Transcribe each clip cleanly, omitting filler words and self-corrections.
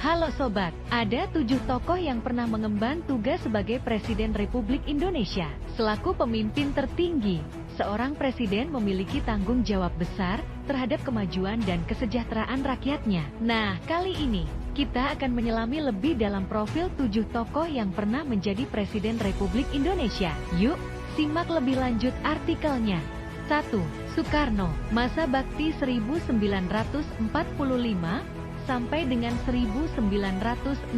Halo Sobat, ada 7 tokoh yang pernah mengemban tugas sebagai Presiden Republik Indonesia. Selaku pemimpin tertinggi, seorang presiden memiliki tanggung jawab besar terhadap kemajuan dan kesejahteraan rakyatnya. Nah, kali ini, kita akan menyelami lebih dalam profil 7 tokoh yang pernah menjadi Presiden Republik Indonesia. Yuk, simak lebih lanjut artikelnya. 1. Soekarno, masa bakti 1945 sampai dengan 1966.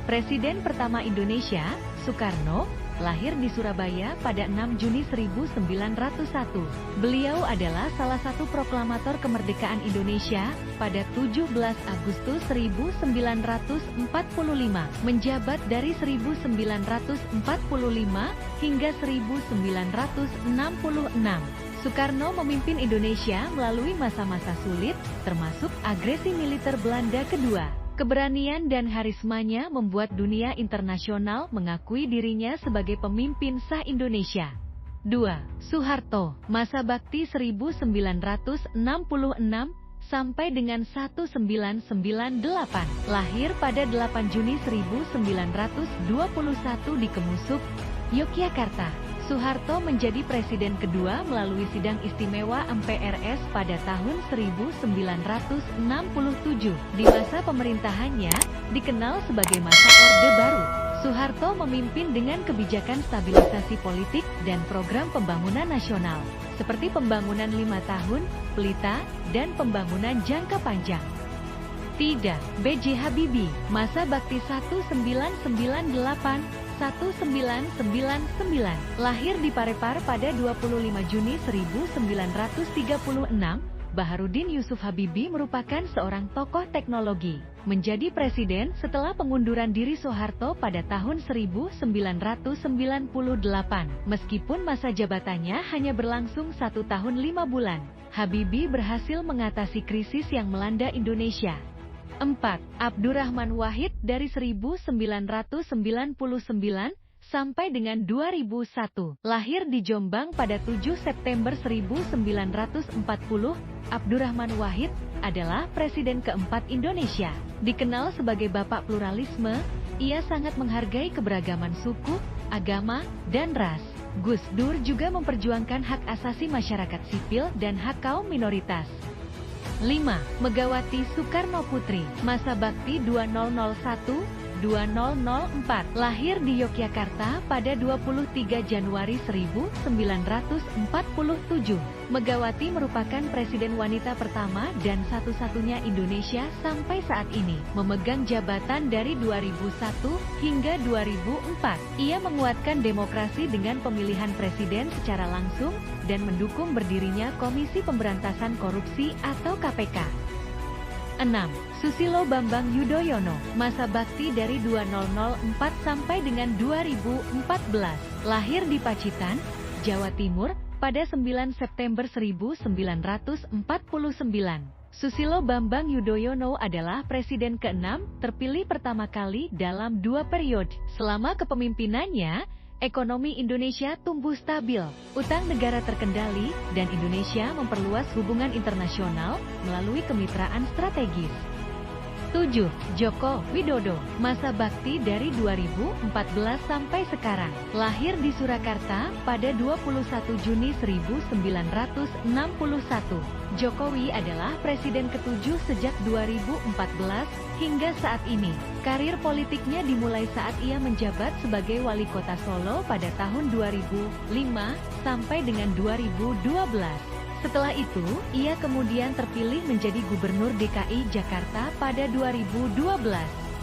Presiden pertama Indonesia, Soekarno, lahir di Surabaya pada 6 Juni 1901. Beliau adalah salah satu proklamator kemerdekaan Indonesia pada 17 Agustus 1945, menjabat dari 1945 hingga 1966. Soekarno memimpin Indonesia melalui masa-masa sulit, termasuk agresi militer Belanda kedua. Keberanian dan harismanya membuat dunia internasional mengakui dirinya sebagai pemimpin sah Indonesia. 2. Soeharto, masa bakti 1966 sampai dengan 1998. Lahir pada 8 Juni 1921 di Kemusup, Yogyakarta. Soeharto menjadi presiden kedua melalui sidang istimewa MPRS pada tahun 1967. Di masa pemerintahannya, dikenal sebagai masa Orde Baru. Soeharto memimpin dengan kebijakan stabilisasi politik dan program pembangunan nasional, seperti pembangunan 5 tahun, pelita, dan pembangunan jangka panjang. 3. B.J. Habibie, masa bakti 1998-1999, lahir di Parepar pada 25 Juni 1936, Baharudin Yusuf Habibie merupakan seorang tokoh teknologi. Menjadi presiden setelah pengunduran diri Soeharto pada tahun 1998. Meskipun masa jabatannya hanya berlangsung 1 tahun 5 bulan, Habibie berhasil mengatasi krisis yang melanda Indonesia. 4. Abdurrahman Wahid dari 1999 sampai dengan 2001. Lahir di Jombang pada 7 September 1940, Abdurrahman Wahid adalah presiden keempat Indonesia. Dikenal sebagai bapak pluralisme, ia sangat menghargai keberagaman suku, agama, dan ras. Gus Dur juga memperjuangkan hak asasi masyarakat sipil dan hak kaum minoritas. 5. Megawati Soekarno Putri, masa bakti 2001-2004, lahir di Yogyakarta pada 23 Januari 1947. Megawati merupakan presiden wanita pertama dan satu-satunya Indonesia sampai saat ini, memegang jabatan dari 2001 hingga 2004. Ia menguatkan demokrasi dengan pemilihan presiden secara langsung dan mendukung berdirinya Komisi Pemberantasan Korupsi atau KPK. 6. Susilo Bambang Yudhoyono, masa bakti dari 2004 sampai dengan 2014, lahir di Pacitan, Jawa Timur, pada 9 September 1949. Susilo Bambang Yudhoyono adalah presiden ke-6 terpilih pertama kali dalam 2 periode. Selama kepemimpinannya, ekonomi Indonesia tumbuh stabil, utang negara terkendali, dan Indonesia memperluas hubungan internasional melalui kemitraan strategis. 7. Joko Widodo, masa bakti dari 2014 sampai sekarang, lahir di Surakarta pada 21 Juni 1961. Jokowi adalah presiden ke-7 sejak 2014 hingga saat ini. Karir politiknya dimulai saat ia menjabat sebagai wali kota Solo pada tahun 2005 sampai dengan 2012. Setelah itu, ia kemudian terpilih menjadi Gubernur DKI Jakarta pada 2012.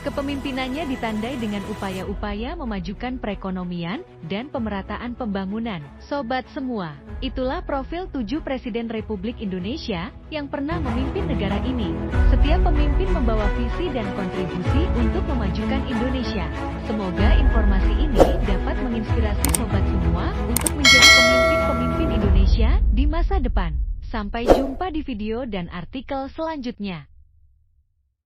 Kepemimpinannya ditandai dengan upaya-upaya memajukan perekonomian dan pemerataan pembangunan. Sobat semua, itulah profil 7 Presiden Republik Indonesia yang pernah memimpin negara ini. Setiap pemimpin membawa visi dan kontribusi untuk memajukan Indonesia. Semoga informasi ini dapat menginspirasi sobat semua untuk menjadi pemimpin-pemimpin Indonesia di masa depan. Sampai jumpa di video dan artikel selanjutnya.